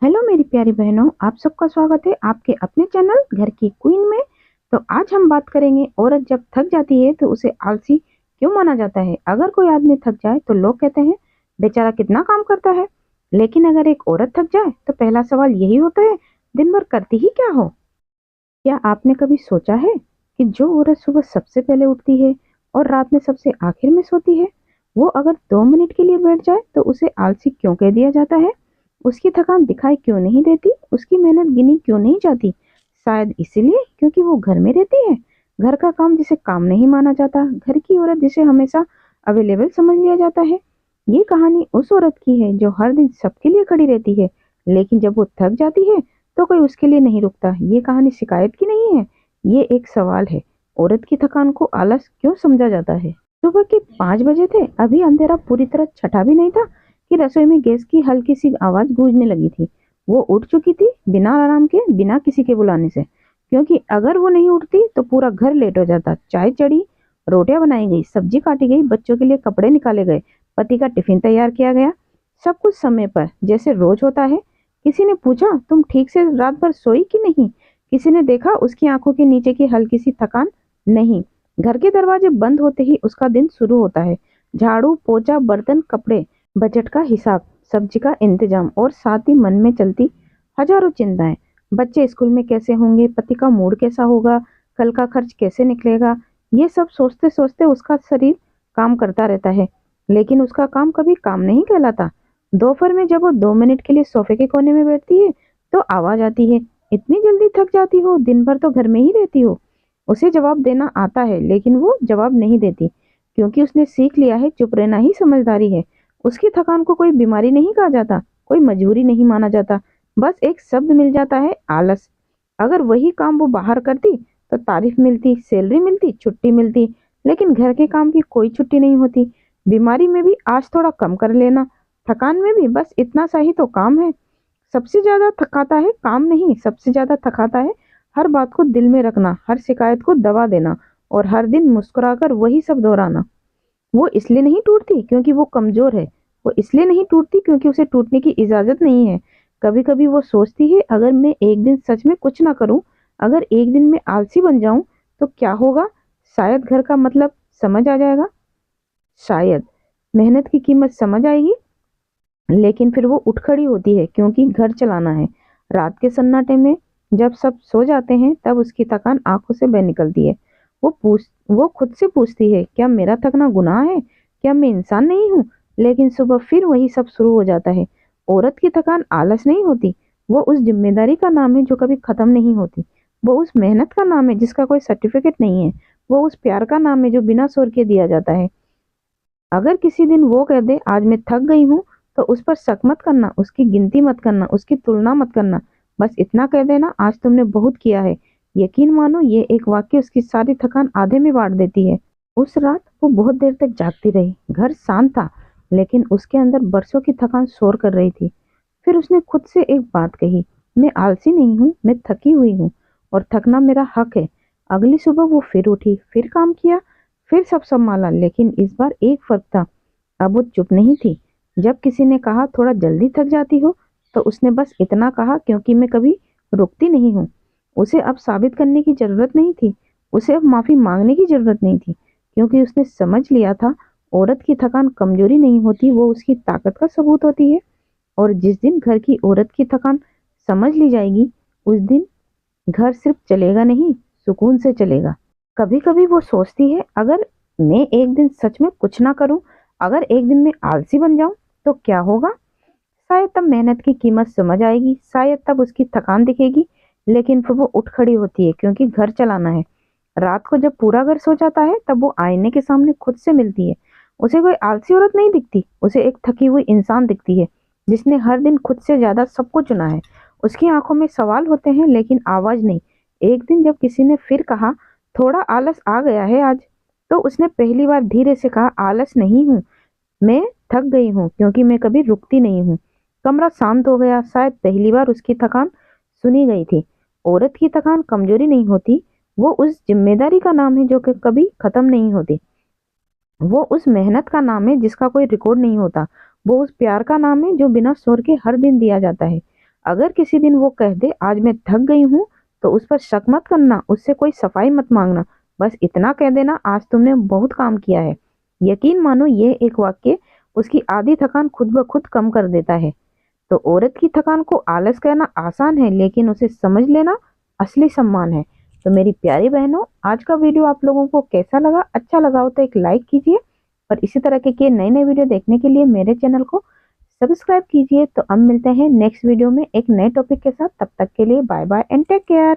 Hello मेरी प्यारी बहनों, आप सबका स्वागत है आपके अपने चैनल घर की क्वीन में। तो आज हम बात करेंगे, औरत जब थक जाती है तो उसे आलसी क्यों माना जाता है। अगर कोई आदमी थक जाए तो लोग कहते हैं बेचारा कितना काम करता है, लेकिन अगर एक औरत थक जाए तो पहला सवाल यही होता है, दिन भर करती ही क्या हो। क्या आपने कभी सोचा है कि जो औरत सुबह सबसे पहले उठती है और रात में सबसे आखिर में सोती है, वो अगर 2 मिनट के लिए बैठ जाए तो उसे आलसी क्यों कह दिया जाता है। उसकी थकान दिखाई क्यों नहीं देती, उसकी मेहनत गिनी क्यों नहीं जाती। शायद इसीलिए क्योंकि वो घर में रहती है। घर का काम जिसे काम नहीं माना जाता, घर की औरत जिसे हमेशा अवेलेबल समझ लिया जाता है। ये कहानी उस औरत की है जो हर दिन सबके लिए खड़ी रहती है, लेकिन जब वो थक जाती है तो कोई उसके लिए नहीं रुकता। ये कहानी शिकायत की नहीं है, ये एक सवाल है। औरत की थकान को आलस क्यों समझा जाता है। सुबह के 5 बजे थे, अभी अंधेरा पूरी तरह छटा भी नहीं था कि रसोई में गैस की हल्की सी आवाज गूंजने लगी थी। वो उठ चुकी थी बिना आराम के, बिना किसी के बुलाने से, क्योंकि अगर वो नहीं उठती तो पूरा घर लेट हो जाता। चाय चढ़ी, रोटियां बनाई गई, सब्जी काटी गई, बच्चों के लिए कपड़े निकाले गए, पति का टिफिन तैयार किया गया, सब कुछ समय पर जैसे रोज होता है। किसी ने पूछा तुम ठीक से रात भर सोई कि नहीं। किसी ने देखा उसकी आंखों के नीचे की हल्की सी थकान नहीं। घर के दरवाजे बंद होते ही उसका दिन शुरू होता है। झाड़ू पोछा, बर्तन, कपड़े, बजट का हिसाब, सब्जी का इंतजाम और साथ ही मन में चलती हजारों चिंताएं। बच्चे स्कूल में कैसे होंगे, पति का मूड कैसा होगा, कल का खर्च कैसे निकलेगा। ये सब सोचते सोचते उसका शरीर काम करता रहता है, लेकिन उसका काम कभी काम नहीं कहलाता। दोपहर में जब वो 2 मिनट के लिए सोफे के कोने में बैठती है तो आवाज आती है, इतनी जल्दी थक जाती हो, दिन भर तो घर में ही रहती हो। उसे जवाब देना आता है, लेकिन वो जवाब नहीं देती, क्योंकि उसने सीख लिया है चुप रहना ही समझदारी है। उसकी थकान को कोई बीमारी नहीं कहा जाता, कोई मजबूरी नहीं माना जाता, बस एक शब्द मिल जाता है, आलस। अगर वही काम वो बाहर करती तो तारीफ मिलती, सैलरी मिलती, छुट्टी मिलती, लेकिन घर के काम की कोई छुट्टी नहीं होती। बीमारी में भी आज थोड़ा कम कर लेना, थकान में भी बस इतना सा ही तो काम है। सबसे ज्यादा थकाता है काम नहीं, सबसे ज्यादा थकाता है हर बात को दिल में रखना, हर शिकायत को दबा देना और हर दिन मुस्कुराकर वही सब दोहराना। वो इसलिए नहीं टूटती क्योंकि वो कमजोर है, वो इसलिए नहीं टूटती क्योंकि उसे टूटने की इजाजत नहीं है। कभी कभी वो सोचती है, अगर मैं एक दिन सच में कुछ ना करूं, अगर एक दिन मैं आलसी बन जाऊं तो क्या होगा। शायद घर का मतलब समझ आ जाएगा, शायद मेहनत की कीमत समझ आएगी। लेकिन फिर वो उठ खड़ी होती है क्योंकि घर चलाना है। रात के सन्नाटे में जब सब सो जाते हैं तब उसकी थकान आंखों से बह निकलती है। वो खुद से पूछती है, क्या मेरा थकना गुनाह है, क्या मैं इंसान नहीं हूँ। लेकिन सुबह फिर वही सब शुरू हो जाता है। औरत की थकान आलस नहीं होती, वो उस जिम्मेदारी का नाम है जो कभी खत्म नहीं होती। वो उस मेहनत का नाम है जिसका कोई सर्टिफिकेट नहीं है। वो उस प्यार का नाम है जो बिना शोर के दिया जाता है। अगर किसी दिन वो कह दे आज मैं थक गई हूँ, तो उस पर शक मत करना, उसकी गिनती मत करना, उसकी तुलना मत करना। बस इतना कह देना, आज तुमने बहुत किया है। यकीन मानो ये एक वाक्य उसकी सारी थकान आधे में बांट देती है। उस रात वो बहुत देर तक जागती रही। घर शांत था, लेकिन उसके अंदर बरसों की थकान शोर कर रही थी। फिर उसने खुद से एक बात कही, मैं आलसी नहीं हूँ, मैं थकी हुई हूँ और थकना मेरा हक है। अगली सुबह वो फिर उठी, फिर काम किया, फिर सब संभाला, लेकिन इस बार एक फर्क था, अब वो चुप नहीं थी। जब किसी ने कहा थोड़ा जल्दी थक जाती हो, तो उसने बस इतना कहा, क्योंकि मैं कभी रुकती नहीं हूँ। उसे अब साबित करने की जरूरत नहीं थी, उसे अब माफी मांगने की जरूरत नहीं थी, क्योंकि उसने समझ लिया था औरत की थकान कमजोरी नहीं होती, वो उसकी ताकत का सबूत होती है। और जिस दिन घर की औरत की थकान समझ ली जाएगी, उस दिन घर सिर्फ चलेगा नहीं, सुकून से चलेगा। कभी कभी वो सोचती है, अगर मैं एक दिन सच में कुछ ना करूं, अगर एक दिन मैं आलसी बन जाऊं तो क्या होगा। शायद तब मेहनत की कीमत समझ आएगी, शायद तब उसकी थकान दिखेगी। लेकिन फिर वो उठ खड़ी होती है क्योंकि घर चलाना है। रात को जब पूरा घर सो जाता है तब वो आईने के सामने खुद से मिलती है। उसे कोई आलसी औरत नहीं दिखती, उसे एक थकी हुई इंसान दिखती है, जिसने हर दिन खुद से ज्यादा सबको चुना है। उसकी आंखों में सवाल होते हैं लेकिन आवाज नहीं। एक दिन जब किसी ने फिर कहा थोड़ा आलस आ गया है आज, तो उसने पहली बार धीरे से कहा, आलस नहीं हूँ, मैं थक गई हूँ, क्योंकि मैं कभी रुकती नहीं हूँ। कमरा शांत हो गया, शायद पहली बार उसकी थकान सुनी गई थी। औरत की थकान कमजोरी नहीं होती, वो उस जिम्मेदारी का नाम है जो कि कभी खत्म नहीं होती। वो उस मेहनत का नाम है जिसका कोई रिकॉर्ड नहीं होता। वो उस प्यार का नाम है जो बिना शोर के हर दिन दिया जाता है। अगर किसी दिन वो कह दे आज मैं थक गई हूँ, तो उस पर शक मत करना, उससे कोई सफाई मत मांगना, बस इतना कह देना आज तुमने बहुत काम किया है। यकीन मानो ये एक वाक्य उसकी आधी थकान खुद ब खुद कम कर देता है। तो औरत की थकान को आलस कहना आसान है, लेकिन उसे समझ लेना असली सम्मान है। तो मेरी प्यारी बहनों, आज का वीडियो आप लोगों को कैसा लगा? अच्छा लगा हो तो एक लाइक कीजिए और इसी तरह के नए नए वीडियो देखने के लिए मेरे चैनल को सब्सक्राइब कीजिए। तो अब मिलते हैं नेक्स्ट वीडियो में एक नए टॉपिक के साथ। तब तक के लिए bye bye and take care.